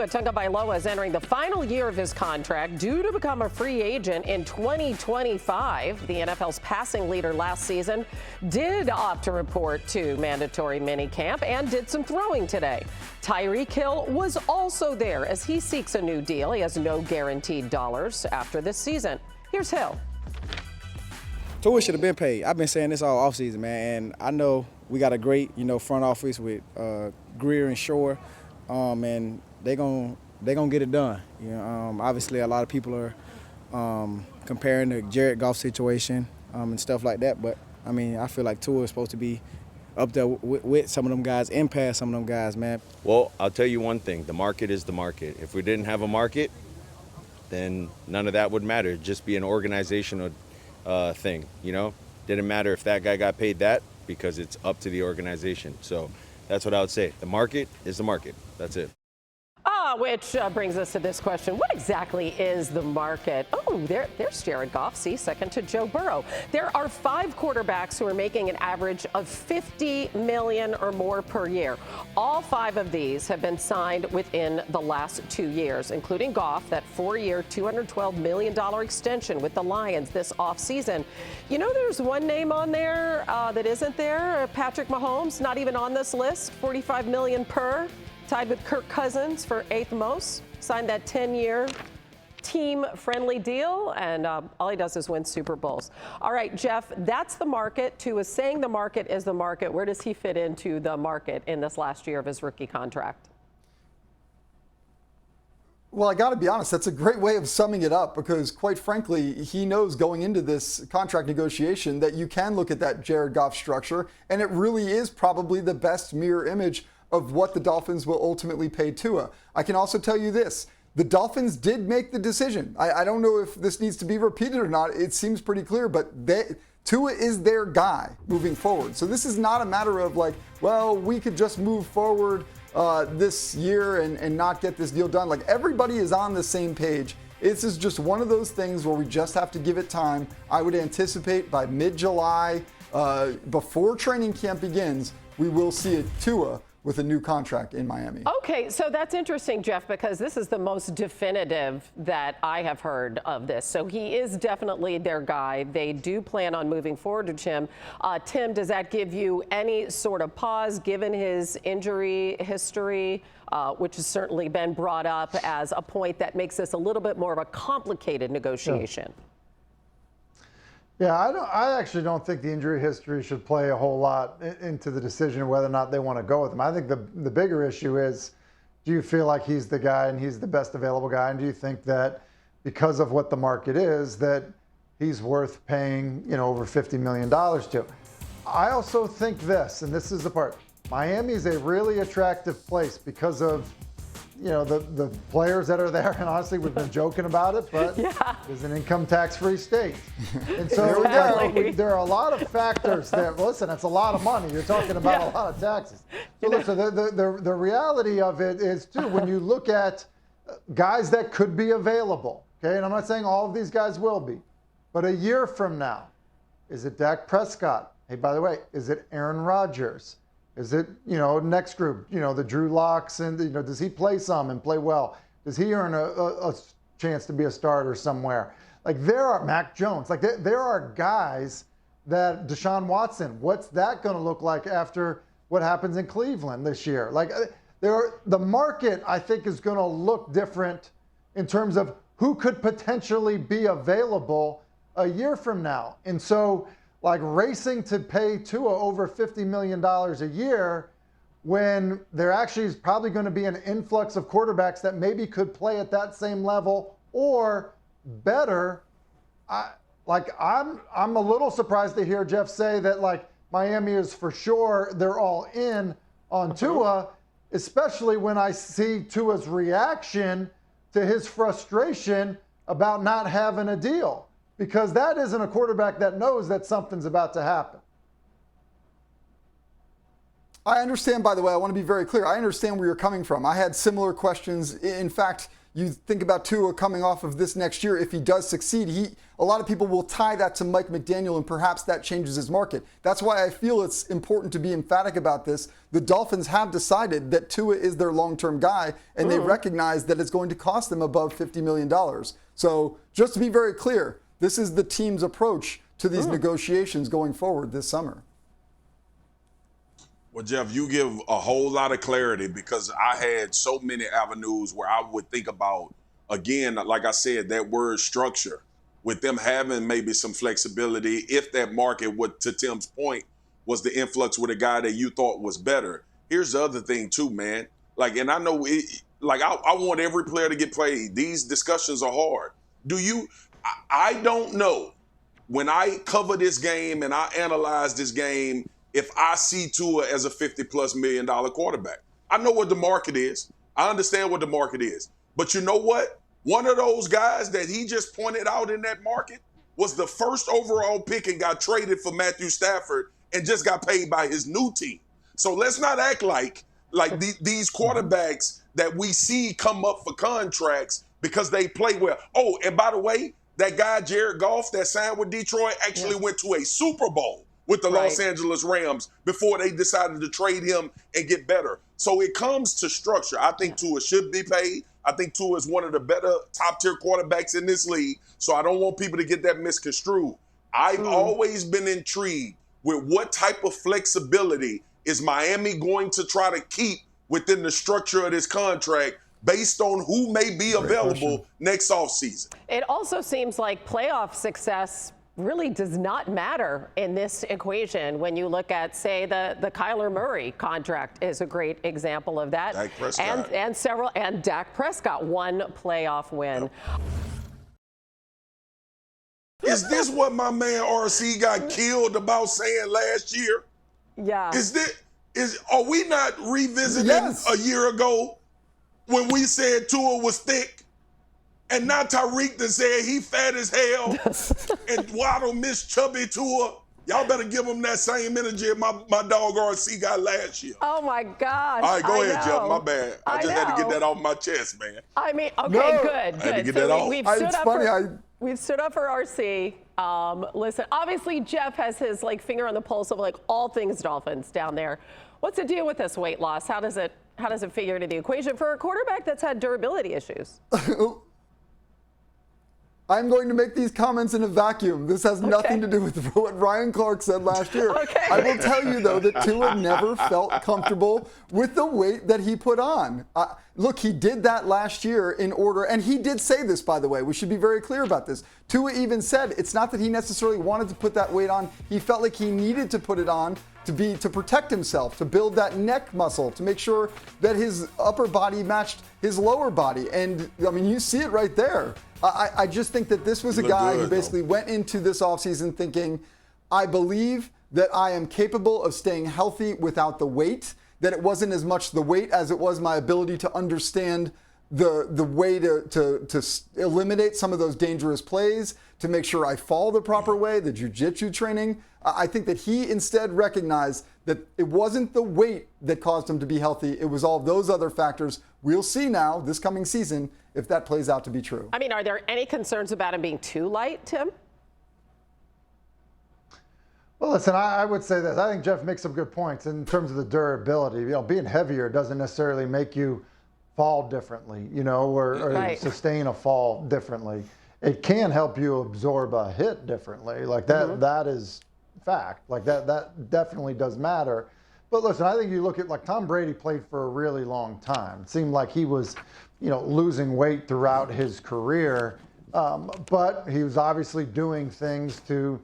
Tua Tagovailoa is entering the final year of his contract, due to become a free agent in 2025. The NFL's passing leader last season did opt to report to mandatory minicamp and did some throwing today. Tyreek Hill was also there as he seeks a new deal. He has no guaranteed dollars after this season. Here's Hill. Tua should have been paid. I've been saying this all offseason, man, and I know we got a great, front office with Greer and Shore, and they gonna get it done. Obviously a lot of people are comparing the Jared Goff situation and stuff like that, but I feel like Tua is supposed to be up there with some of them guys and past some of them guys, man. Well, I'll tell you one thing: the market is the market. If we didn't have a market, then none of that would matter. It'd just be an organizational thing, Didn't matter if that guy got paid that, because it's up to the organization. So that's what I would say. The market is the market. That's it. Which brings us to this question. What exactly is the market? Oh, there's Jared Goff, second to Joe Burrow. There are 5 quarterbacks who are making an average of $50 million or more per year. All 5 of these have been signed within the last 2 years, including Goff, that 4-year, $212 million extension with the Lions this offseason. There's one name on there that isn't there. Patrick Mahomes, not even on this list, $45 million per. Tied with Kirk Cousins for 8th most, signed that 10-year team-friendly deal, and all he does is win Super Bowls. All right, Jeff, that's the market. Tua is saying the market is the market. Where does he fit into the market in this last year of his rookie contract? Well, I got to be honest, that's a great way of summing it up, because quite frankly, he knows going into this contract negotiation that you can look at that Jared Goff structure, and it really is probably the best mirror image of what the Dolphins will ultimately pay Tua. I can also tell you this: the Dolphins did make the decision. I don't know if this needs to be repeated or not. It seems pretty clear, but Tua is their guy moving forward. So this is not a matter of like, well, we could just move forward this year and not get this deal done. Like, everybody is on the same page. This is just one of those things where we just have to give it time. I would anticipate by mid-July, before training camp begins, we will see a Tua with a new contract in Miami. Okay, so that's interesting, Jeff, because this is the most definitive that I have heard of this. So he is definitely their guy. They do plan on moving forward with him. Tim, does that give you any sort of pause, given his injury history, which has certainly been brought up as a point that makes this a little bit more of a complicated negotiation? Yeah, I actually don't think the injury history should play a whole lot into the decision of whether or not they want to go with him. I think the bigger issue is, do you feel like he's the guy and he's the best available guy? And do you think that because of what the market is, that he's worth paying, over $50 million to? I also think this, and this is the part, Miami is a really attractive place because of the players that are there, and honestly, we've been joking about it, but it's an income tax-free state. And so there are a lot of factors there. Listen, it's a lot of money. You're talking about a lot of taxes. So listen, the reality of it is, too, when you look at guys that could be available, okay, and I'm not saying all of these guys will be, but a year from now, is it Dak Prescott? Hey, by the way, is it Aaron Rodgers? Is it, next group, the Drew Locks, and, does he play some and play well? Does he earn a chance to be a starter somewhere? Like, there are Mac Jones. Like, there are guys that Deshaun Watson, what's that going to look like after what happens in Cleveland this year? Like, the market, I think, is going to look different in terms of who could potentially be available a year from now. And so, like, racing to pay Tua over $50 million a year when there actually is probably going to be an influx of quarterbacks that maybe could play at that same level or better. I'm a little surprised to hear Jeff say that, like, Miami is for sure, they're all in on Tua, especially when I see Tua's reaction to his frustration about not having a deal. Because that isn't a quarterback that knows that something's about to happen. I understand, by the way, I want to be very clear. I understand where you're coming from. I had similar questions. In fact, you think about Tua coming off of this next year, if he does succeed, a lot of people will tie that to Mike McDaniel, and perhaps that changes his market. That's why I feel it's important to be emphatic about this. The Dolphins have decided that Tua is their long-term guy, and they recognize that it's going to cost them above $50 million. So just to be very clear, this is the team's approach to these negotiations going forward this summer. Well, Jeff, you give a whole lot of clarity, because I had so many avenues where I would think about, again, like I said, that word structure, with them having maybe some flexibility if that market, to Tim's point, was the influx with a guy that you thought was better. Here's the other thing too, man. And I know I want every player to get played. These discussions are hard. I don't know. When I cover this game and I analyze this game, if I see Tua as a $50+ million quarterback. I know what the market is. I understand what the market is. But you know what? One of those guys that he just pointed out in that market was the first overall pick and got traded for Matthew Stafford and just got paid by his new team. So let's not act like these quarterbacks that we see come up for contracts because they play well. Oh, and by the way, that guy Jared Goff that signed with Detroit actually went to a Super Bowl with the Los Angeles Rams before they decided to trade him and get better. So it comes to structure. I think Tua should be paid. I think Tua is one of the better top-tier quarterbacks in this league, so I don't want people to get that misconstrued. I've always been intrigued with what type of flexibility is Miami going to try to keep within the structure of this contract based on who may be available next offseason. It also seems like playoff success really does not matter in this equation. When you look at, say, the Kyler Murray contract is a great example of that. Dak Prescott. And Dak Prescott, one playoff win. Is this what my man RC got killed about saying last year? Yeah. Are we not revisiting a year ago when we said Tua was thick? And now Tyreek done said he fat as hell, and Waddle miss chubby Tua. Y'all better give him that same energy my dog RC got last year. Oh, my gosh. All right, go ahead, Jeff. My bad. I just had to get that off my chest, man. I mean, okay, good. I had to get that off. We've stood up for RC. Listen, obviously, Jeff has his finger on the pulse of all things Dolphins down there. What's the deal with this weight loss? How does it figure into the equation for a quarterback that's had durability issues? I'm going to make these comments in a vacuum. This has nothing to do with what Ryan Clark said last year. I will tell you, though, that Tua never felt comfortable with the weight that he put on. Look, he did that last year in order, and he did say this, by the way. We should be very clear about this. Tua even said it's not that he necessarily wanted to put that weight on. He felt like he needed to put it on to protect himself, to build that neck muscle, to make sure that his upper body matched his lower body. And, I mean, you see it right there. I just think that this was a guy who basically went into this offseason thinking, I believe that I am capable of staying healthy without the weight, that it wasn't as much the weight as it was my ability to understand the way to eliminate some of those dangerous plays, to make sure I fall the proper way, the jiu-jitsu training. I think that he instead recognized that it wasn't the weight that caused him to be healthy. It was all of those other factors. We'll see now this coming season if that plays out to be true. I mean, are there any concerns about him being too light, Tim? Well, listen, I would say this. I think Jeff makes some good points in terms of the durability. Being heavier doesn't necessarily make you fall differently, or sustain a fall differently. It can help you absorb a hit differently. That is fact. That definitely does matter. But listen, I think you look at Tom Brady played for a really long time. It seemed like he was, losing weight throughout his career. But he was obviously doing things to,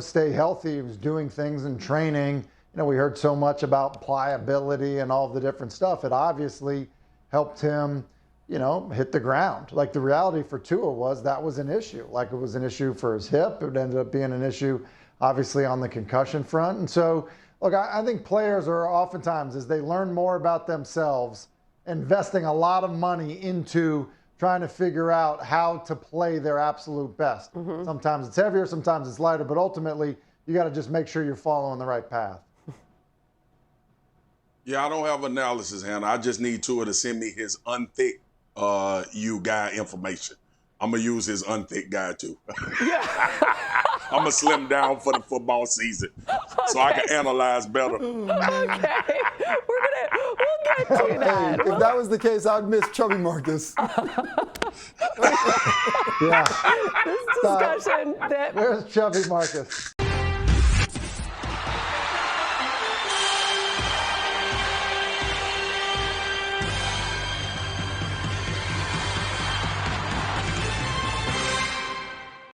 stay healthy. He was doing things in training. We heard so much about pliability and all the different stuff. It obviously helped him, hit the ground. The reality for Tua was that was an issue. It was an issue for his hip. It ended up being an issue, obviously, on the concussion front. And so, look, I think players are oftentimes, as they learn more about themselves, investing a lot of money into trying to figure out how to play their absolute best. Sometimes it's heavier, sometimes it's lighter, but ultimately, you got to just make sure you're following the right path. Yeah, I don't have analysis, Hannah. I just need Tua to send me his unthick you guy information. I'm going to use his unfit guy too. Yeah. I'm going to slim down for the football season so I can analyze better. Okay. We'll get to that. If that was the case, I'd miss Chubby Marcus. Yeah. This discussion that Where's Chubby Marcus?